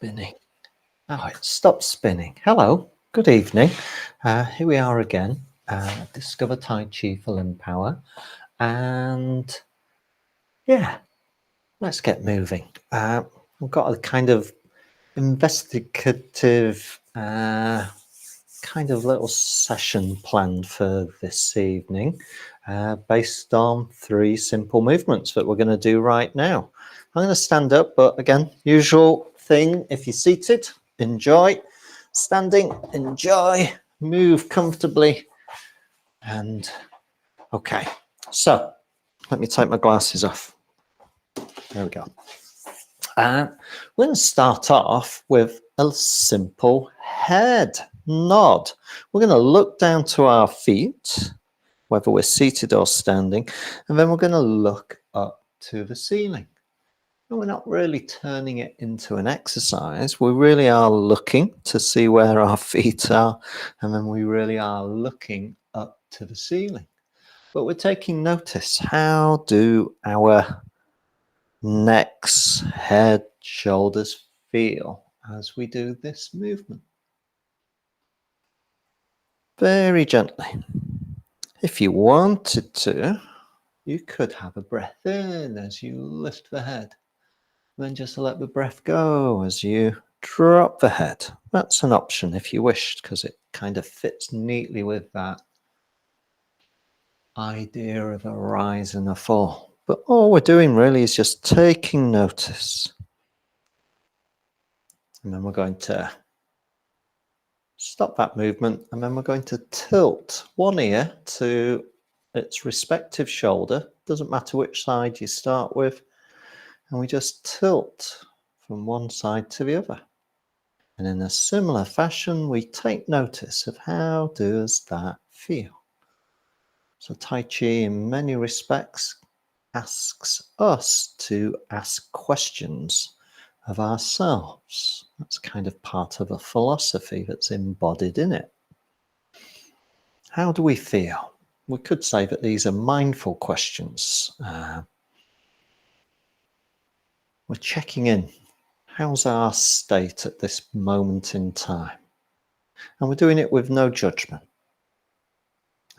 spinning. Oh, it stopped spinning. Hello, good evening. Here we are again. Discover Tai Chi for Limb Power. And yeah, let's get moving. We've got a kind of investigative kind of little session planned for this evening based on 3 simple movements that we're going to do right now. I'm going to stand up, but again, usual thing, if you're seated, enjoy. Standing, enjoy. Move comfortably. And okay, so let me take my glasses off. There we go. We're going to start off with a simple head nod. We're going to look down to our feet, whether we're seated or standing, and then we're going to look up to the ceiling. And we're not really turning it into an exercise. We really are looking to see where our feet are, and then we really are looking up to the ceiling. But we're taking notice. How do our necks, head, shoulders feel as we do this movement? Very gently. If you wanted to, you could have a breath in as you lift the head. Then just let the breath go as you drop the head. That's an option if you wished, because it kind of fits neatly with that idea of a rise and a fall. But all we're doing really is just taking notice. And then we're going to stop that movement, and then we're going to tilt one ear to its respective shoulder. Doesn't matter which side you start with. And we just tilt from one side to the other. And in a similar fashion, we take notice of how does that feel. So Tai Chi, in many respects, asks us to ask questions of ourselves. That's kind of part of a philosophy that's embodied in it. How do we feel? We could say that these are mindful questions. We're checking in. How's our state at this moment in time? And we're doing it with no judgment.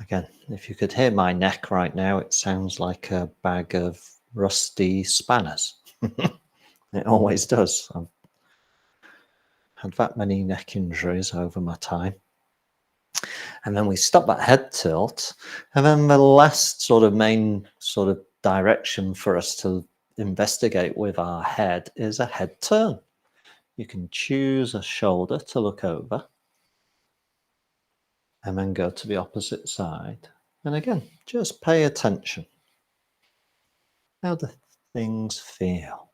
Again, if you could hear my neck right now, it sounds like a bag of rusty spanners. It always does. I've had that many neck injuries over my time. And then we stop that head tilt. And then the last sort of main sort of direction for us to investigate with our head is a head turn. You can choose a shoulder to look over and then go to the opposite side. And again, just pay attention. How do things feel?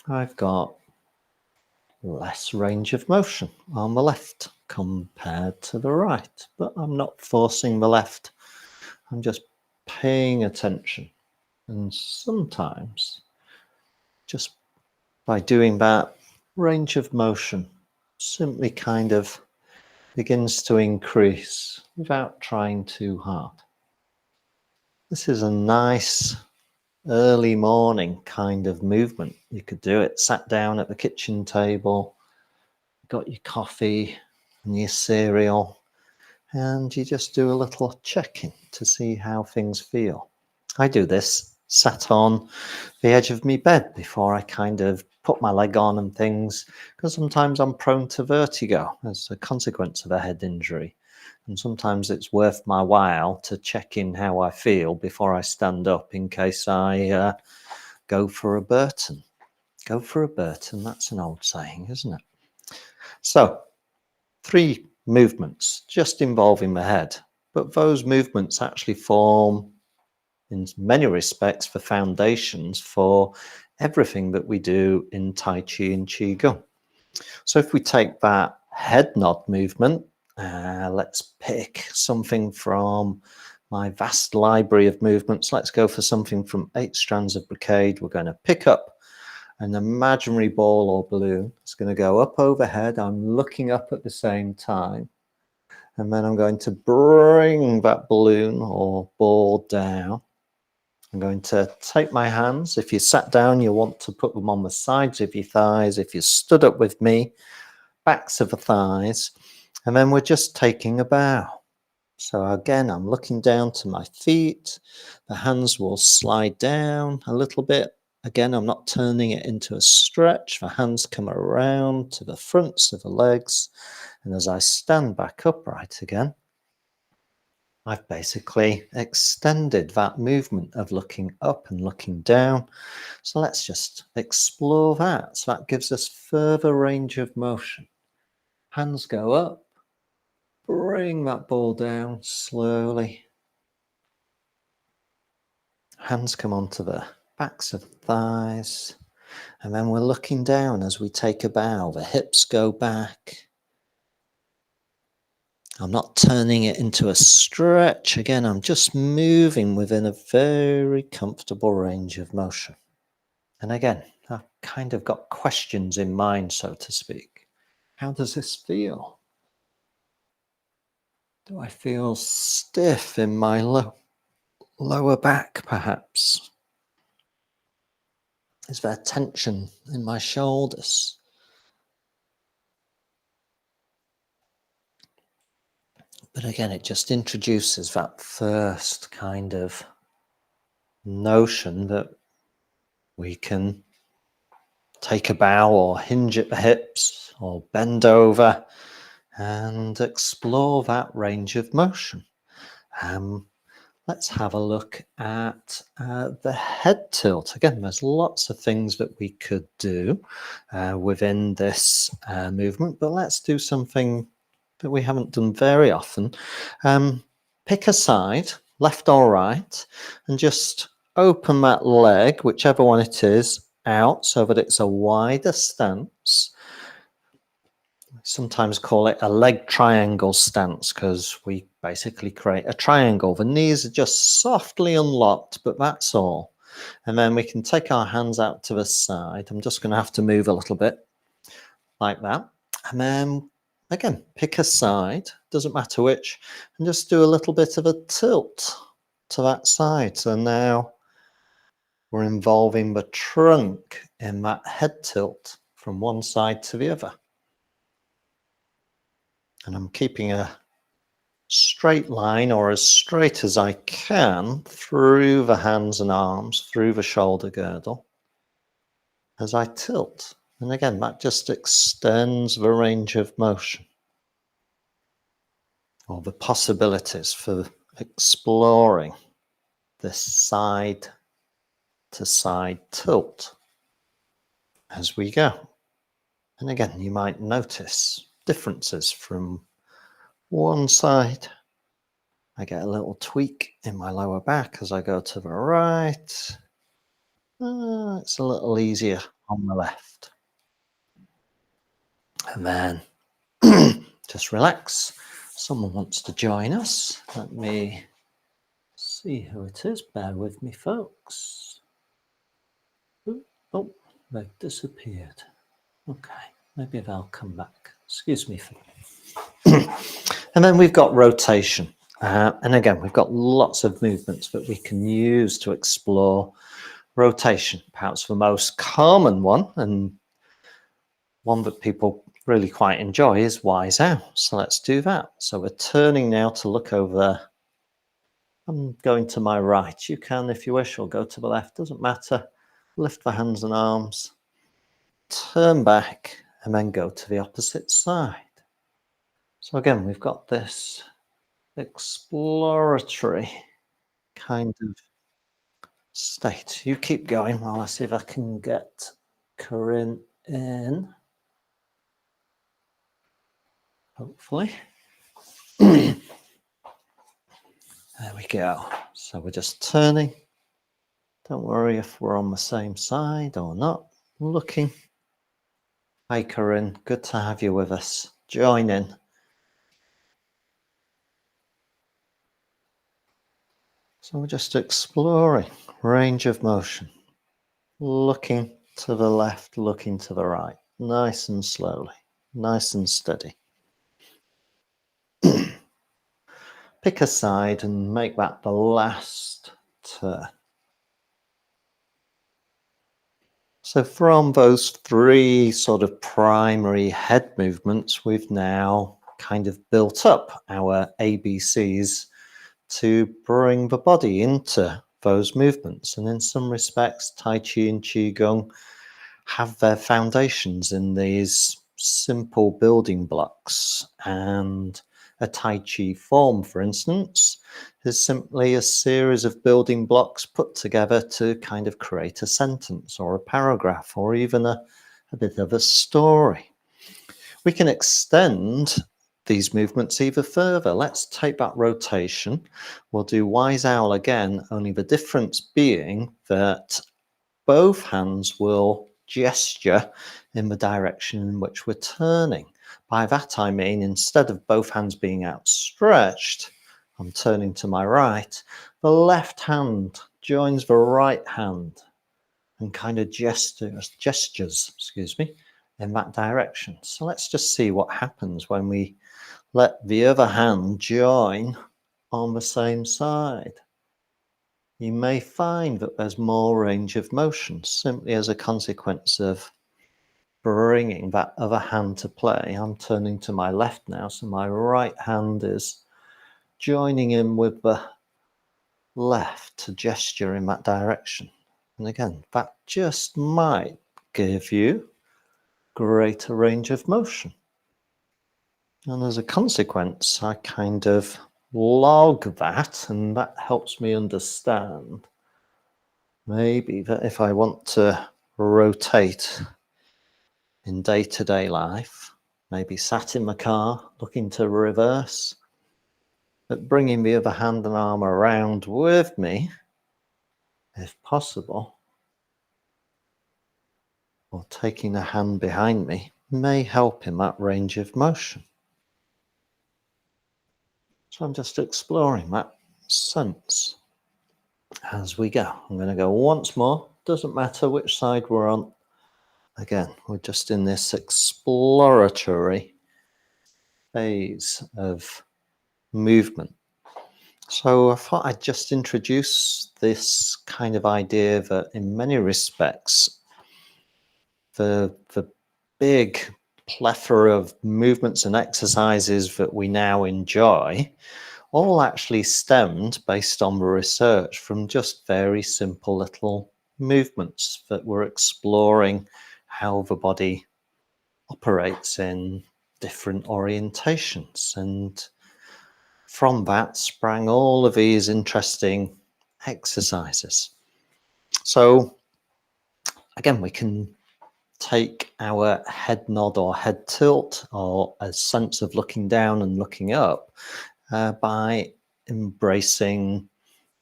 I've got less range of motion on the left compared to the right, but I'm not forcing the left. I'm just paying attention. And sometimes, just by doing that, range of motion simply kind of begins to increase without trying too hard. This is a nice early morning kind of movement. You could do it sat down at the kitchen table, got your coffee and your cereal, and you just do a little check-in to see how things feel. I do this sat on the edge of my bed before I kind of put my leg on and things, because sometimes I'm prone to vertigo as a consequence of a head injury. And sometimes it's worth my while to check in how I feel before I stand up in case I go for a Burton. Go for a Burton, that's an old saying, isn't it? So, 3 movements just involving the head, but those movements actually form, in many respects, the foundations for everything that we do in Tai Chi and Qigong. So if we take that head nod movement, let's pick something from my vast library of movements. Let's go for something from 8 strands of brocade. We're going to pick up an imaginary ball or balloon. It's going to go up overhead. I'm looking up at the same time. And then I'm going to bring that balloon or ball down. I'm going to take my hands. If you sat down, you'll want to put them on the sides of your thighs. If you stood up with me, backs of the thighs. And then we're just taking a bow. So again, I'm looking down to my feet. The hands will slide down a little bit. Again, I'm not turning it into a stretch. The hands come around to the fronts of the legs. And as I stand back upright again, I've basically extended that movement of looking up and looking down. So let's just explore that. So that gives us further range of motion. Hands go up. Bring that ball down slowly. Hands come onto the backs of the thighs. And then we're looking down as we take a bow. The hips go back. I'm not turning it into a stretch. Again, I'm just moving within a very comfortable range of motion. And again, I've kind of got questions in mind, so to speak. How does this feel? Do I feel stiff in my lower back, perhaps? Is there tension in my shoulders? But again, it just introduces that first kind of notion that we can take a bow or hinge at the hips or bend over and explore that range of motion. Let's have a look at the head tilt. Again, there's lots of things that we could do within this movement, but let's do something that we haven't done very often. Pick a side, left or right, and just open that leg, whichever one it is, out so that it's a wider stance. Sometimes call it a leg triangle stance because we basically create a triangle. The knees are just softly unlocked, but that's all. And then we can take our hands out to the side. I'm just going to have to move a little bit like that. And then again, pick a side, doesn't matter which, and just do a little bit of a tilt to that side. So now we're involving the trunk in that head tilt from one side to the other. And I'm keeping a straight line, or as straight as I can, through the hands and arms, through the shoulder girdle, as I tilt. And again, that just extends the range of motion, or the possibilities for exploring this side to side tilt as we go. And again, you might notice differences from one side. I get a little tweak in my lower back as I go to the right. It's a little easier on the left. And then just relax. Someone wants to join us. Let me see who it is. Bear with me, folks. Oh, they've disappeared. Okay, maybe they'll come back. Excuse me. And then we've got rotation. And again, we've got lots of movements that we can use to explore rotation. Perhaps the most common one, and one that people really quite enjoy, is wise out. So let's do that. So we're turning now to look over there. I'm going to my right. You can, if you wish, or go to the left. Doesn't matter. Lift the hands and arms. Turn back and then go to the opposite side. So again, we've got this exploratory kind of state. You keep going while I see if I can get Corinne in. Hopefully. There we go. So we're just turning. Don't worry if we're on the same side or not. Looking. Hi, Corinne. Good to have you with us. Join in. So we're just exploring range of motion. Looking to the left, looking to the right. Nice and slowly. Nice and steady. Pick a side and make that the last turn. So from those three sort of primary head movements, we've now kind of built up our ABCs to bring the body into those movements. And in some respects, Tai Chi and Qigong have their foundations in these simple building blocks. And a Tai Chi form, for instance, is simply a series of building blocks put together to kind of create a sentence or a paragraph or even a bit of a story. We can extend these movements even further. Let's take that rotation. We'll do Wise Owl again, only the difference being that both hands will gesture in the direction in which we're turning. By that I mean, instead of both hands being outstretched, I'm turning to my right, the left hand joins the right hand and kind of gestures, in that direction. So let's just see what happens when we let the other hand join on the same side. You may find that there's more range of motion simply as a consequence of bringing that other hand to play. I'm turning to my left now, so my right hand is joining in with the left to gesture in that direction. And again, that just might give you greater range of motion. And as a consequence, I kind of log that, and that helps me understand maybe that if I want to rotate in day-to-day life, maybe sat in my car looking to reverse, but bringing the other hand and arm around with me, if possible, or taking a hand behind me, may help in that range of motion. So I'm just exploring that sense as we go. I'm going to go once more. Doesn't matter which side we're on. Again, we're just in this exploratory phase of movement. So I thought I'd just introduce this kind of idea that in many respects, the big plethora of movements and exercises that we now enjoy all actually stemmed, based on the research, from just very simple little movements that we're exploring how the body operates in different orientations. And from that sprang all of these interesting exercises. So again, we can take our head nod or head tilt or a sense of looking down and looking up by embracing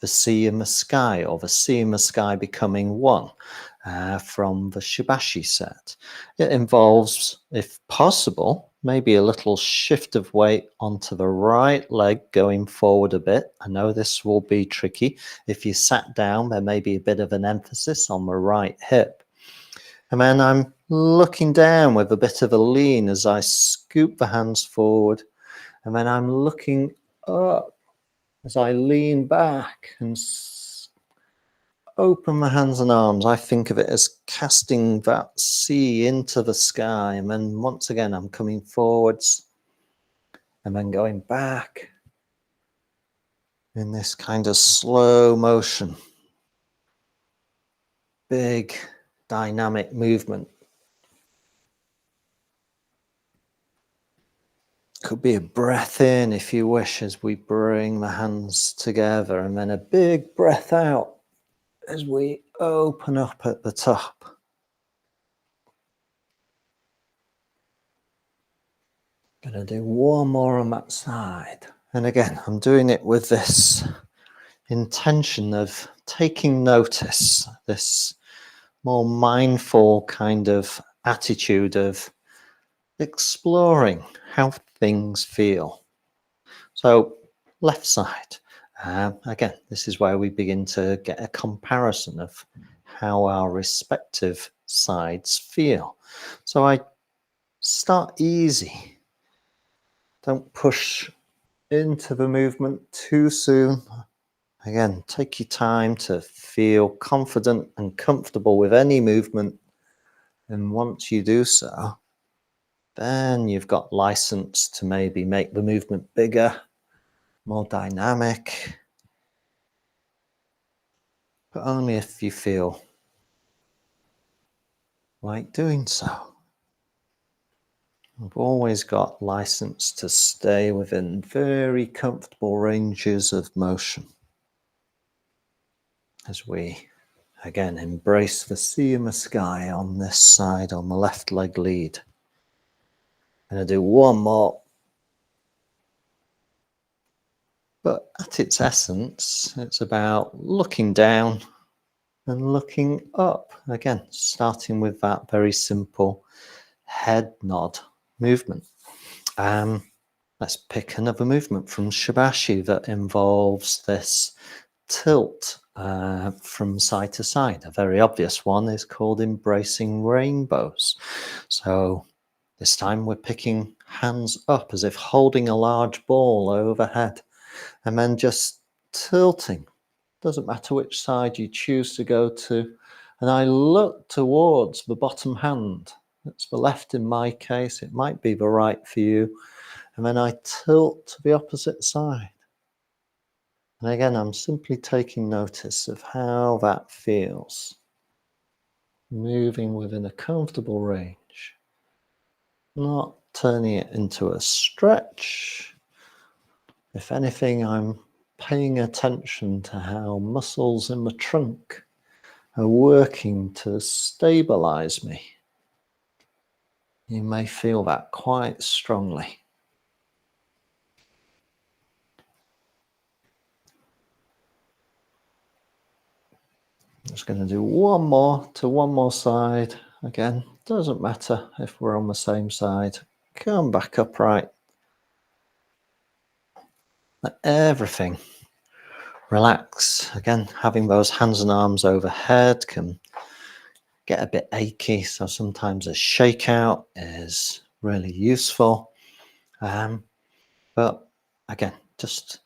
the sea and the sky, or the sea and the sky becoming one, from the Shibashi set. It involves, if possible, maybe a little shift of weight onto the right leg going forward a bit. I know this will be tricky. If you sat down, there may be a bit of an emphasis on the right hip. And then I'm looking down with a bit of a lean as I scoop the hands forward. And then I'm looking up as I lean back and open my hands and arms. I think of it as casting that sea into the sky. And then once again, I'm coming forwards and then going back in this kind of slow motion. Big dynamic movement. Could be a breath in, if you wish, as we bring the hands together, and then a big breath out as we open up at the top. Gonna do one more on that side. And again, I'm doing it with this intention of taking notice, this more mindful kind of attitude of exploring how things feel. So left side. Again, this is where we begin to get a comparison of how our respective sides feel. So I start easy. Don't push into the movement too soon. Again, take your time to feel confident and comfortable with any movement And once you do so, then you've got license to maybe make the movement bigger, more dynamic, but only if you feel like doing so. I've always got license to stay within very comfortable ranges of motion as we again embrace the sea and the sky on this side, on the left leg lead. I'm going to do one more. But at its essence, it's about looking down and looking up. Again, starting with that very simple head nod movement. Let's pick another movement from Shibashi that involves this tilt from side to side. A very obvious one is called embracing rainbows. So this time we're picking hands up as if holding a large ball overhead and then just tilting. Doesn't matter which side you choose to go to. And I look towards the bottom hand. It's the left in my case. It might be the right for you. And then I tilt to the opposite side. And again, I'm simply taking notice of how that feels. Moving within a comfortable range. Not turning it into a stretch. If anything, I'm paying attention to how muscles in the trunk are working to stabilize me. You may feel that quite strongly. Just going to do one more to one more side. Again, doesn't matter if we're on the same side. Come back upright. Let everything relax. Again, having those hands and arms overhead can get a bit achy, so sometimes a shakeout is really useful. But again, just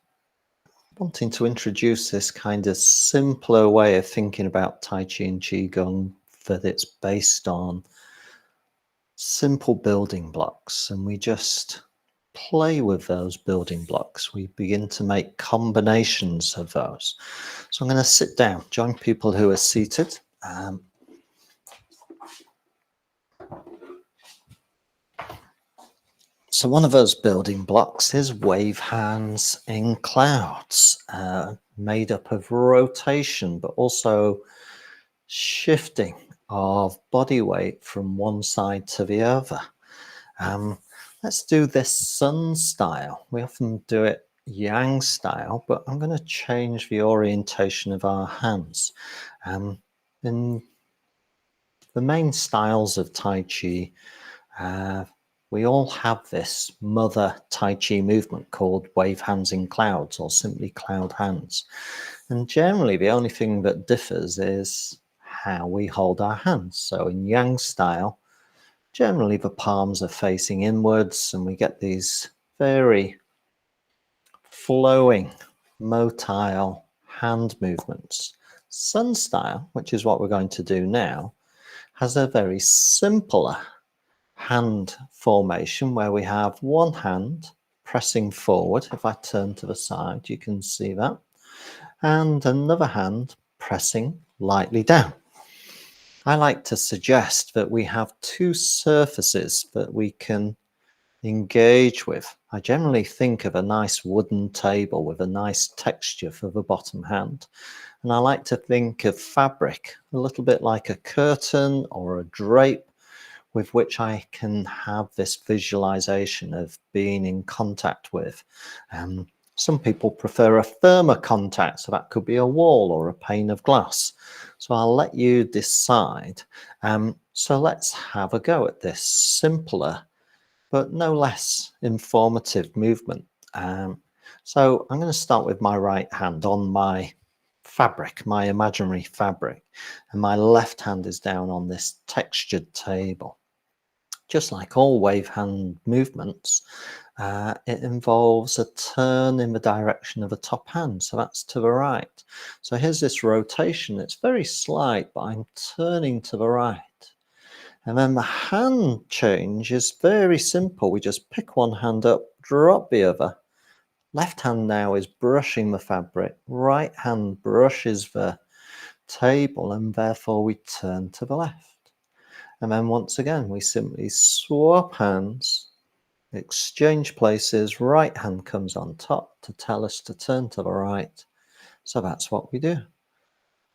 wanting to introduce this kind of simpler way of thinking about Tai Chi and Qigong, that it's based on simple building blocks, and we just play with those building blocks. We begin to make combinations of those. So I'm going to sit down, join people who are seated. So one of those building blocks is wave hands in clouds, made up of rotation, but also shifting of body weight from one side to the other. Let's do this sun style. We often do it yang style, but I'm going to change the orientation of our hands. In the main styles of Tai Chi, we all have this mother Tai Chi movement called wave hands in clouds, or simply cloud hands. And generally, the only thing that differs is how we hold our hands. So in yang style, generally the palms are facing inwards, and we get these very flowing, motile hand movements. Sun style, which is what we're going to do now, has a very simpler hand formation where we have one hand pressing forward. If I turn to the side, you can see that. And another hand pressing lightly down. I like to suggest that we have two surfaces that we can engage with. I generally think of a nice wooden table with a nice texture for the bottom hand. And I like to think of fabric, a little bit like a curtain or a drape, with which I can have this visualization of being in contact with. Some people prefer a firmer contact, so that could be a wall or a pane of glass. So I'll let you decide. So let's have a go at this simpler, but no less informative movement. So I'm going to start with my right hand on my fabric, my imaginary fabric, and my left hand is down on this textured table. Just like all wave hand movements, it involves a turn in the direction of the top hand, so that's to the right. So here's this rotation. It's very slight, but I'm turning to the right. And then the hand change is very simple. We just pick one hand up, drop the other. Left hand now is brushing the fabric. Right hand brushes the table, and therefore we turn to the left. And then once again, we simply swap hands, exchange places. Right hand comes on top to tell us to turn to the right. So that's what we do.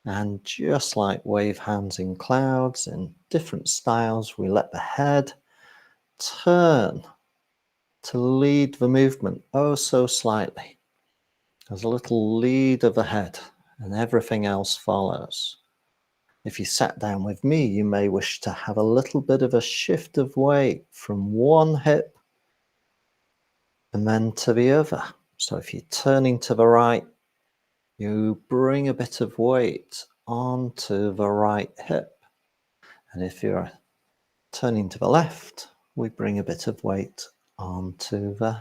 And just like wave hands in clouds in different styles, we let the head turn to lead the movement oh so slightly. There's a little lead of the head, and everything else follows. If you sat down with me, you may wish to have a little bit of a shift of weight from one hip and then to the other. So if you're turning to the right, you bring a bit of weight onto the right hip. And if you're turning to the left, we bring a bit of weight onto the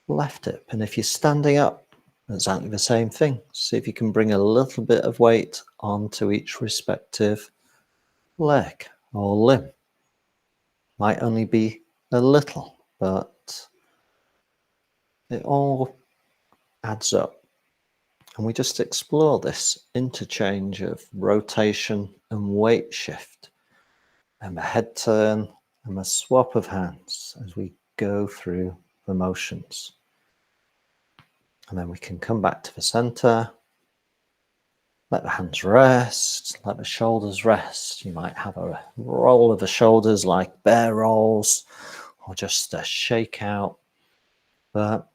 left hip. And if you're standing up, exactly the same thing. See if you can bring a little bit of weight onto each respective leg or limb. Might only be a little, but it all adds up. And we just explore this interchange of rotation and weight shift, and the head turn and the swap of hands as we go through the motions. And then we can come back to the center, let the hands rest, let the shoulders rest. You might have a roll of the shoulders like bear rolls or just a shake out. But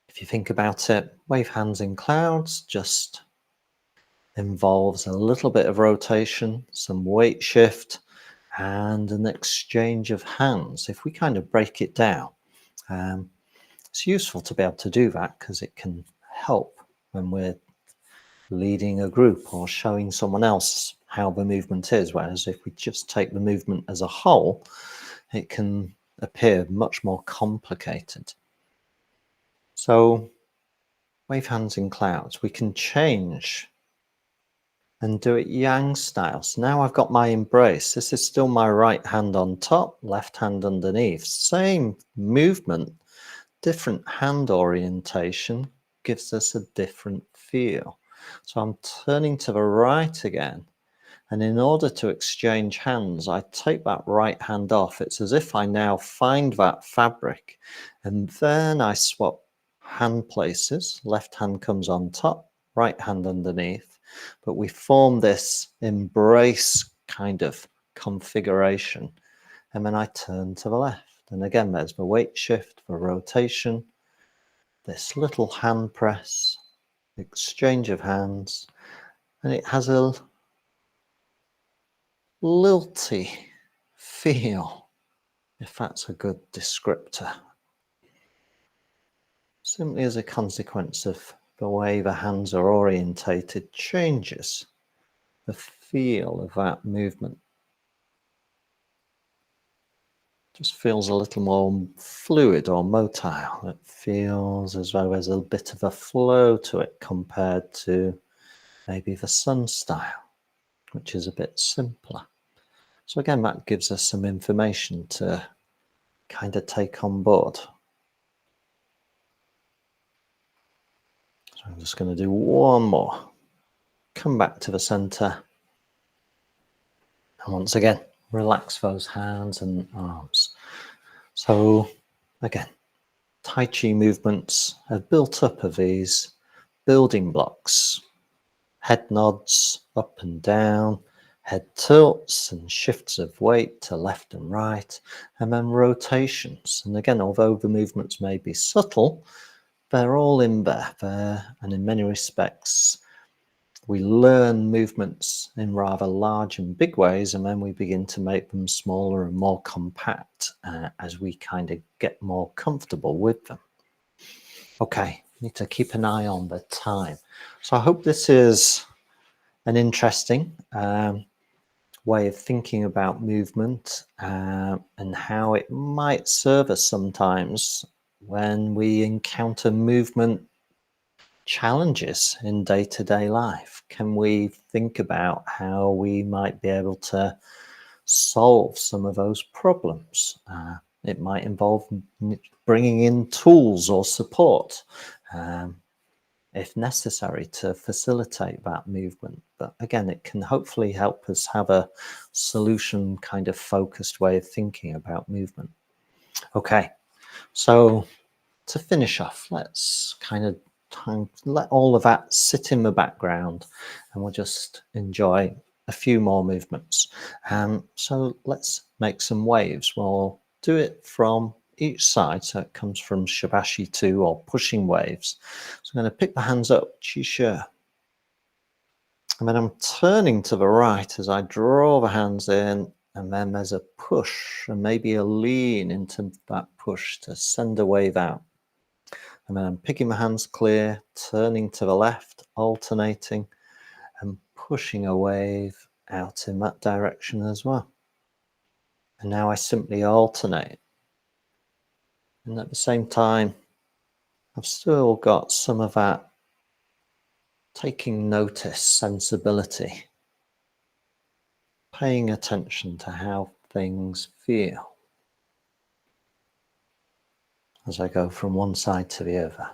if you think about it, wave hands in clouds just involves a little bit of rotation, some weight shift, and an exchange of hands. If we kind of break it down, it's useful to be able to do that because it can help when we're leading a group or showing someone else how the movement is. Whereas if we just take the movement as a whole, it can appear much more complicated. So, wave hands in clouds, we can change and do it yang style. So now I've got my embrace. This is still my right hand on top, left hand underneath. Same movement, different hand orientation gives us a different feel. So I'm turning to the right again. And in order to exchange hands, I take that right hand off. It's as if I now find that fabric. And then I swap hand places. Left hand comes on top, right hand underneath. But we form this embrace kind of configuration. And then I turn to the left. And again, there's the weight shift, the rotation, this little hand press, exchange of hands. And it has a lilty feel, if that's a good descriptor, simply as a consequence of the way the hands are orientated changes the feel of that movement. Just feels a little more fluid or motile. It feels as though there's a bit of a flow to it compared to maybe the sun style, which is a bit simpler. So again, that gives us some information to kind of take on board. So I'm just going to do one more. Come back to the center. And once again, relax those hands and arms. So again, Tai Chi movements are built up of these building blocks. Head nods up and down, head tilts and shifts of weight to left and right, and then rotations. And again, although the movements may be subtle, they're all in there. And in many respects, we learn movements in rather large and big ways, and then we begin to make them smaller and more compact as we kind of get more comfortable with them. Okay, need to keep an eye on the time. So I hope this is an interesting way of thinking about movement and how it might serve us sometimes when we encounter movement challenges in day-to-day life? Can we think about how we might be able to solve some of those problems? It might involve bringing in tools or support, um, if necessary, to facilitate that movement. But again, it can hopefully help us have a solution kind of focused way of thinking about movement. Okay, so to finish off, let's kind of let all of that sit in the background and we'll just enjoy a few more movements. So let's make some waves. We'll do it from each side. So it comes from Shibashi 2 or pushing waves. So I'm going to pick the hands up, Chi. And then I'm turning to the right as I draw the hands in, and then there's a push and maybe a lean into that push to send a wave out. And then I'm picking my hands clear, turning to the left, alternating, and pushing a wave out in that direction as well. And now I simply alternate. And at the same time, I've still got some of that taking notice sensibility, paying attention to how things feel as I go from one side to the other.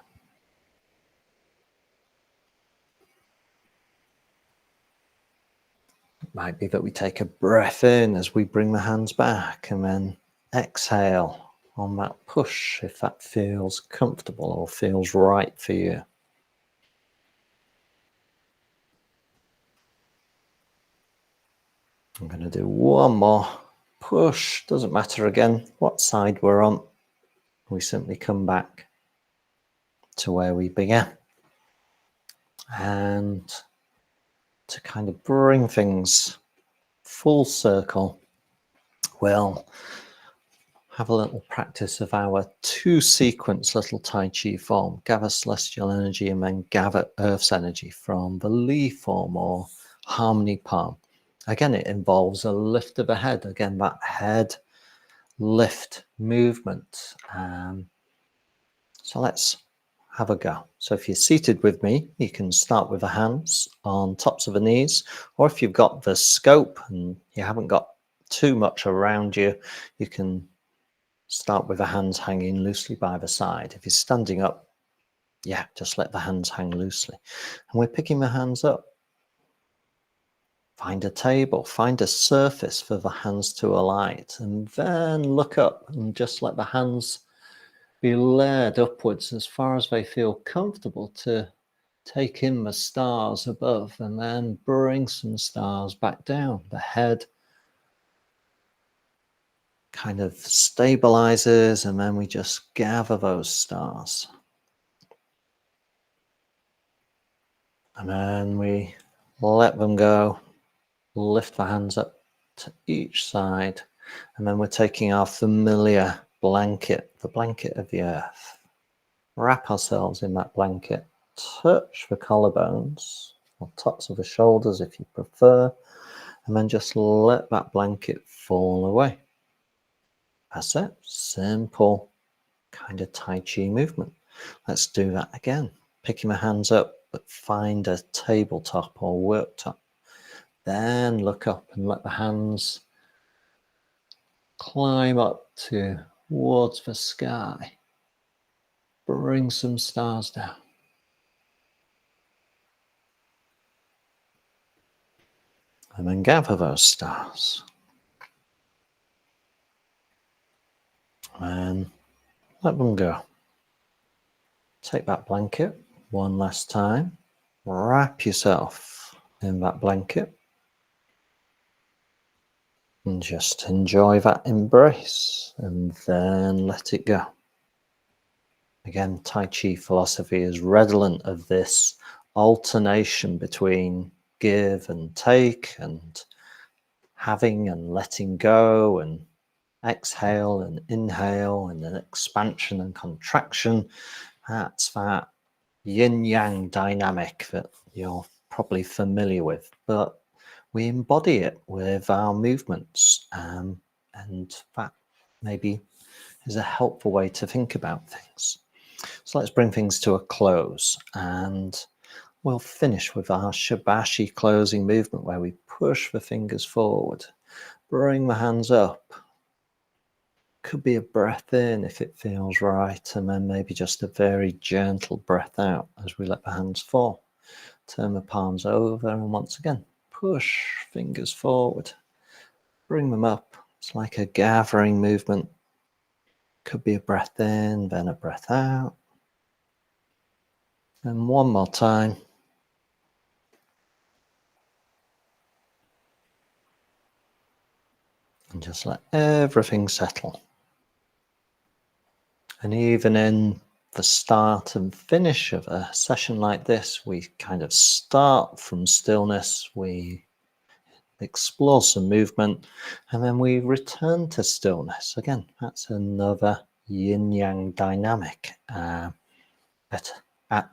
It might be that we take a breath in as we bring the hands back and then exhale on that push if that feels comfortable or feels right for you. I'm going to do one more push. Doesn't matter again what side we're on. We simply come back to where we began. And to kind of bring things full circle, we'll have a little practice of our 2-sequence little Tai Chi form. Gather celestial energy and then gather Earth's energy from the Li form or harmony palm. Again, it involves a lift of the head. Again, that head lift movement. So let's have a go. So if you're seated with me, you can start with the hands on tops of the knees, or if you've got the scope and you haven't got too much around you, you can start with the hands hanging loosely by the side. If you're standing up, yeah, just let the hands hang loosely. And we're picking the hands up. Find a table, find a surface for the hands to alight, and then look up and just let the hands be led upwards as far as they feel comfortable to take in the stars above, and then bring some stars back down. The head kind of stabilizes, and then we just gather those stars. And then we let them go, lift the hands up to each side, and then we're taking our familiar blanket, the blanket of the earth. Wrap ourselves in that blanket, touch the collarbones, or tops of the shoulders if you prefer, and then just let that blanket fall away. That's it. Simple kind of Tai Chi movement. Let's do that again. Picking my hands up, but find a tabletop or worktop. Then look up and let the hands climb up towards the sky. Bring some stars down. And then gather those stars. And let them go. Take that blanket one last time. Wrap yourself in that blanket. And just enjoy that embrace and then let it go. Again, Tai Chi philosophy is redolent of this alternation between give and take and having and letting go and exhale and inhale and then expansion and contraction. That's that yin-yang dynamic that you're probably familiar with, but we embody it with our movements, and that maybe is a helpful way to think about things. So let's bring things to a close, and we'll finish with our Shibashi closing movement where we push the fingers forward, bring the hands up. Could be a breath in if it feels right, and then maybe just a very gentle breath out as we let the hands fall. Turn the palms over, and once again, push fingers forward, bring them up. It's like a gathering movement. Could be a breath in, then a breath out. And one more time. And just let everything settle. And even in the start and finish of a session like this, we kind of start from stillness, we explore some movement, and then we return to stillness. Again, that's another yin-yang dynamic at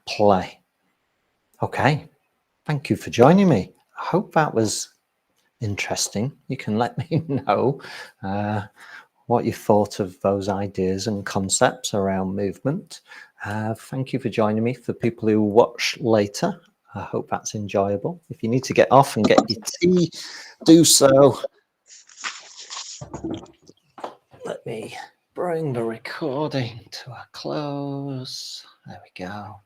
play. Okay, thank you for joining me. I hope that was interesting. You can let me know what you thought of those ideas and concepts around movement. Thank you for joining me. For people who watch later, I hope that's enjoyable. If you need to get off and get your tea, do so. Let me bring the recording to a close. There we go.